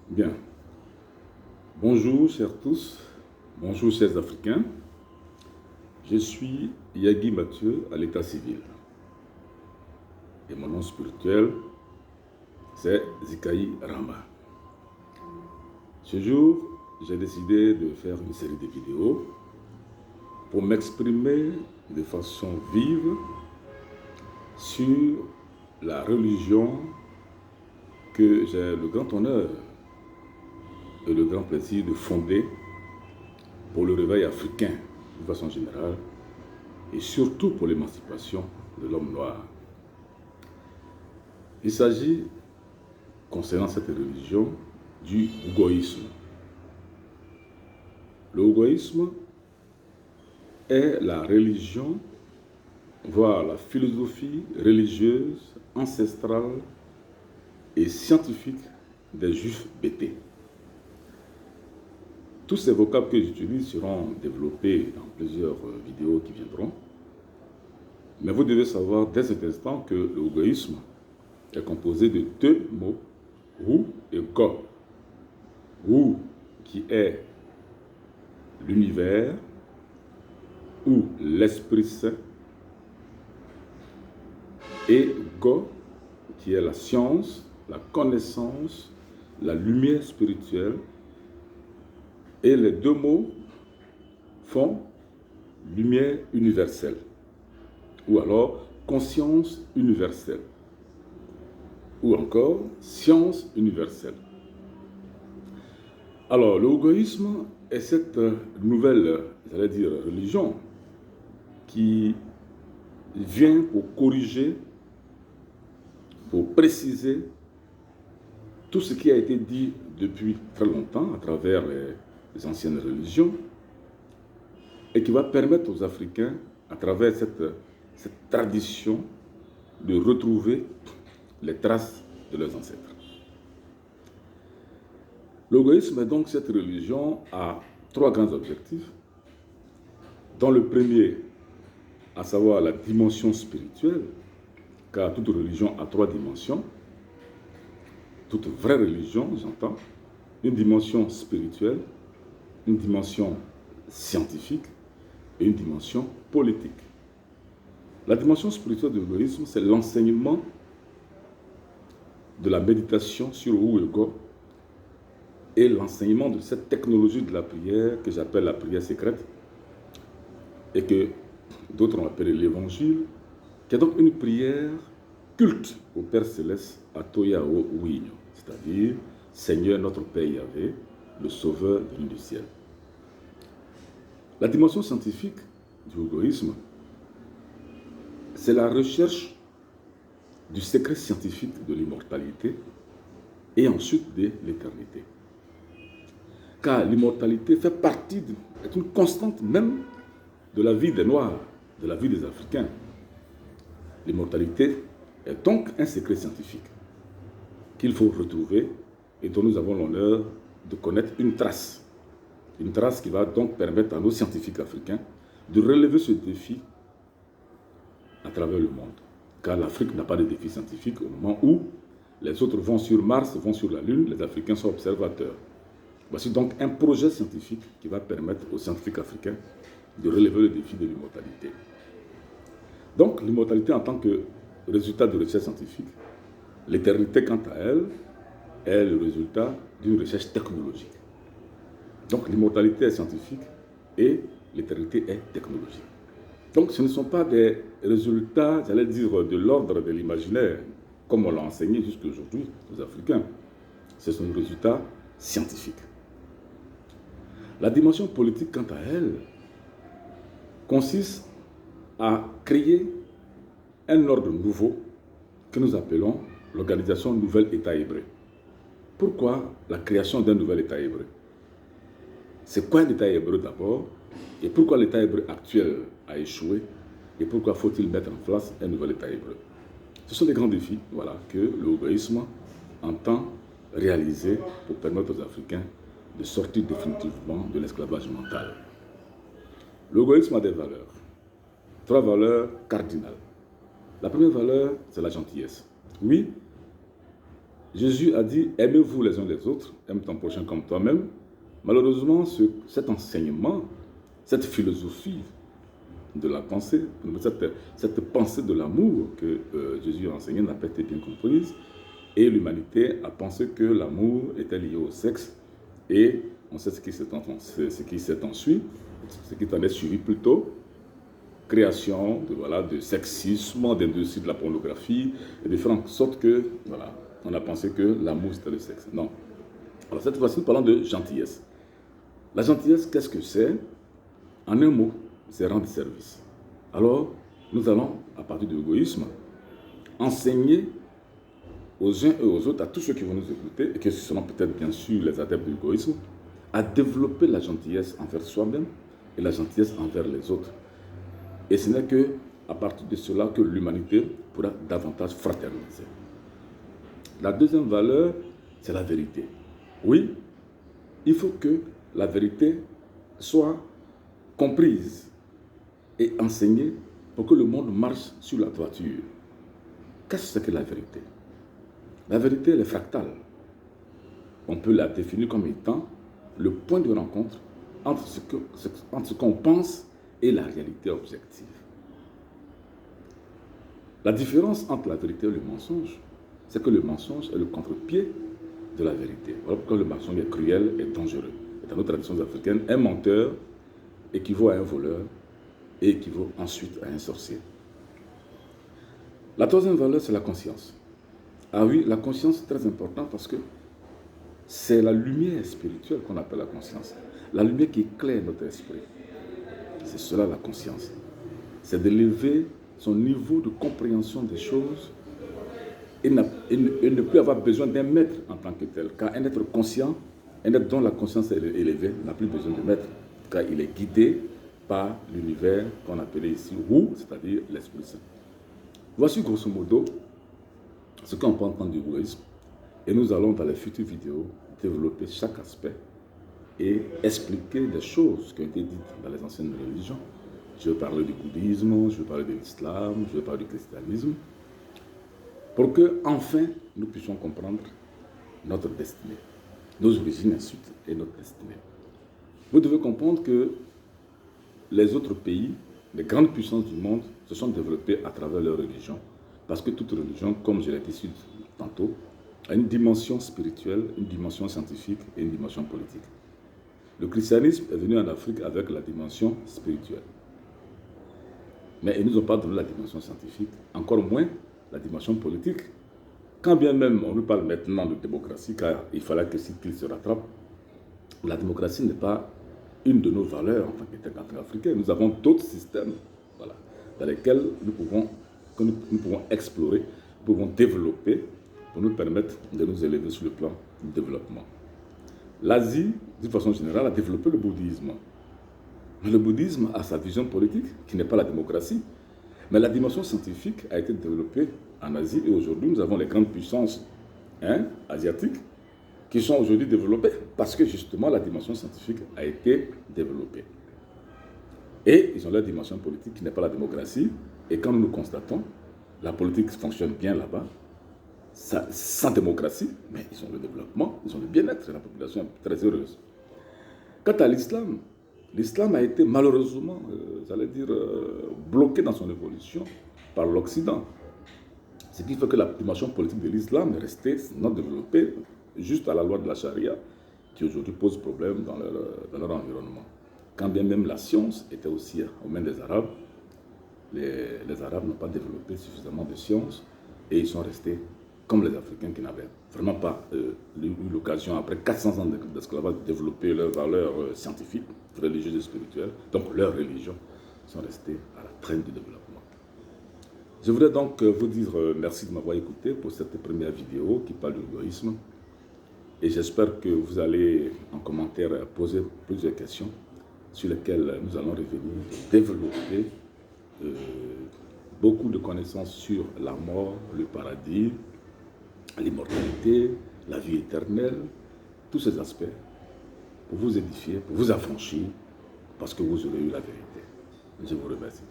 Bien. Bonjour, chers tous. Bonjour, chers Africains. Je suis Yagi Mathieu à l'état civil. Et mon nom spirituel, c'est Zikaï Ramba. Ce jour, j'ai décidé de faire une série de vidéos pour m'exprimer de façon vive sur la religion que j'ai le grand honneur et le grand plaisir de fonder pour le réveil africain de façon générale et surtout pour l'émancipation de l'homme noir. Il s'agit, concernant cette religion, du ougoïsme. Le ougoïsme est la religion, voire la philosophie religieuse, ancestrale et scientifique des Juifs bétés. Tous ces vocables que j'utilise seront développés dans plusieurs vidéos qui viendront. Mais vous devez savoir dès cet instant que le ougoïsme est composé de deux mots, Hu et Go. Hu qui est l'univers ou l'Esprit Saint et Go qui est la science, la connaissance, la lumière spirituelle. Et les deux mots font lumière universelle ou alors conscience universelle ou encore science universelle. Alors, le ougoïsme est cette nouvelle, j'allais dire, religion qui vient pour corriger, pour préciser tout ce qui a été dit depuis très longtemps à travers les anciennes religions et qui va permettre aux Africains, à travers cette tradition, de retrouver les traces de leurs ancêtres. L'ougoïsme est donc cette religion à trois grands objectifs, dont le premier, à savoir la dimension spirituelle, car toute religion a trois dimensions, toute vraie religion, j'entends, une dimension spirituelle, une dimension scientifique et une dimension politique. La dimension spirituelle de l'ougoïsme, c'est l'enseignement de la méditation sur Hu et Go et l'enseignement de cette technologie de la prière que j'appelle la prière secrète et que d'autres ont appelé l'évangile, qui est donc une prière culte au Père Céleste à Toyao Ouigno, c'est-à-dire Seigneur notre Père Yahvé, le Sauveur venu du ciel. La dimension scientifique du ougoïsme, c'est la recherche du secret scientifique de l'immortalité et ensuite de l'éternité. Car l'immortalité fait partie, est une constante même de la vie des Noirs, de la vie des Africains. L'immortalité est donc un secret scientifique qu'il faut retrouver et dont nous avons l'honneur de connaître une trace. Une trace qui va donc permettre à nos scientifiques africains de relever ce défi à travers le monde. Car l'Afrique n'a pas de défi scientifique au moment où les autres vont sur Mars, vont sur la Lune, les Africains sont observateurs. Voici donc un projet scientifique qui va permettre aux scientifiques africains de relever le défi de l'immortalité. Donc l'immortalité en tant que résultat de recherche scientifique, l'éternité quant à elle est le résultat d'une recherche technologique. Donc l'immortalité est scientifique et l'éternité est technologique. Donc ce ne sont pas des résultats, j'allais dire, de l'ordre de l'imaginaire, comme on l'a enseigné jusqu'à aujourd'hui aux Africains. Ce sont des résultats scientifiques. La dimension politique, quant à elle, consiste à créer un ordre nouveau que nous appelons l'Organisation Nouvel État Hébreu. Pourquoi la création d'un nouvel État hébreu? C'est quoi un État hébreu d'abord? Et pourquoi l'État hébreu actuel a échoué? Et pourquoi faut-il mettre en place un nouvel État hébreu? Ce sont des grands défis que le ougoïsme entend réaliser pour permettre aux Africains de sortir définitivement de l'esclavage mental. Le ougoïsme a des valeurs. Trois valeurs cardinales. La première valeur, c'est la gentillesse. Oui, Jésus a dit, aimez-vous les uns les autres, aime ton prochain comme toi-même. Malheureusement, cet enseignement, cette philosophie de la pensée, cette pensée de l'amour que Jésus a enseignée n'a pas été bien comprise, et l'humanité a pensé que l'amour était lié au sexe, et on sait ce qui s'est ensuite, ce qui en est suivi plutôt, création de sexisme, d'industrie de la pornographie, et de faire en sorte que, voilà, on a pensé que l'amour c'était le sexe. Non. Alors cette fois-ci, nous parlons de gentillesse. La gentillesse, qu'est-ce que c'est? En un mot, c'est rendre service. Alors, nous allons, à partir de l'égoïsme, enseigner aux uns et aux autres, à tous ceux qui vont nous écouter, et qui seront peut-être bien sûr les adeptes de l'égoïsme, à développer la gentillesse envers soi-même et la gentillesse envers les autres. Et ce n'est qu'à partir de cela que l'humanité pourra davantage fraterniser. La deuxième valeur, c'est la vérité. Oui, il faut que la vérité soit comprise et enseignée pour que le monde marche sur la toiture. Qu'est-ce que la vérité? La vérité, elle est fractale. On peut la définir comme étant le point de rencontre entre ce qu'on pense et la réalité objective. La différence entre la vérité et le mensonge, c'est que le mensonge est le contre-pied de la vérité. Voilà pourquoi le mensonge est cruel et dangereux. Et dans nos traditions africaines, un menteur équivaut à un voleur et équivaut ensuite à un sorcier. La troisième valeur, c'est la conscience. Ah oui, la conscience est très importante parce que c'est la lumière spirituelle qu'on appelle la conscience. La lumière qui éclaire notre esprit. C'est cela la conscience. C'est d'élever son niveau de compréhension des choses et ne plus avoir besoin d'un maître en tant que tel. Car un être conscient, un être dont la conscience est élevée, n'a plus besoin de maître. Car il est guidé par l'univers qu'on appelait ici Wu, c'est-à-dire l'Esprit Saint. Voici grosso modo ce qu'on peut entendre du bouddhisme. Et nous allons dans les futures vidéos développer chaque aspect et expliquer des choses qui ont été dites dans les anciennes religions. Je vais parler du bouddhisme, je vais parler de l'islam, je vais parler du christianisme, pour que enfin nous puissions comprendre notre destinée, nos origines ensuite et notre destinée. Vous devez comprendre que les autres pays, les grandes puissances du monde, se sont développées à travers leur religion, parce que toute religion, comme je l'ai dit tantôt, a une dimension spirituelle, une dimension scientifique et une dimension politique. Le christianisme est venu en Afrique avec la dimension spirituelle. Mais ils ne nous ont pas donné la dimension scientifique, encore moins la dimension politique. Quand bien même on nous parle maintenant de démocratie, car il fallait que qu'il se rattrape, la démocratie n'est pas une de nos valeurs en tant qu'Africains. Nous avons d'autres systèmes, voilà, dans lesquels nous pouvons explorer, nous pouvons développer pour nous permettre de nous élever sur le plan du développement. L'Asie, d'une façon générale, a développé le bouddhisme. Mais le bouddhisme a sa vision politique, qui n'est pas la démocratie. Mais la dimension scientifique a été développée en Asie et aujourd'hui, nous avons les grandes puissances asiatiques qui sont aujourd'hui développées parce que justement la dimension scientifique a été développée. Et ils ont leur dimension politique qui n'est pas la démocratie. Et quand nous constatons, la politique fonctionne bien là-bas, sans démocratie, mais ils ont le développement, ils ont le bien-être, la population est très heureuse. Quant à l'islam, l'islam a été malheureusement, bloqué dans son évolution par l'Occident. Ce qui fait que la dimension politique de l'islam est restée non développée juste à la loi de la charia, qui aujourd'hui pose problème dans leur environnement. Quand bien même la science était aussi aux mains des Arabes, les Arabes n'ont pas développé suffisamment de science et ils sont restés comme les Africains qui n'avaient vraiment pas eu l'occasion, après 400 ans d'esclavage, de développer leurs valeurs scientifiques, religieuses et spirituelles. Donc leurs religions sont restées à la traîne du développement. Je voudrais donc vous dire merci de m'avoir écouté pour cette première vidéo qui parle de l'égoïsme. Et j'espère que vous allez en commentaire poser plusieurs questions sur lesquelles nous allons revenir, développer beaucoup de connaissances sur la mort, le paradis, l'immortalité, la vie éternelle, tous ces aspects, pour vous édifier, pour vous affranchir, parce que vous aurez eu la vérité. Je vous remercie.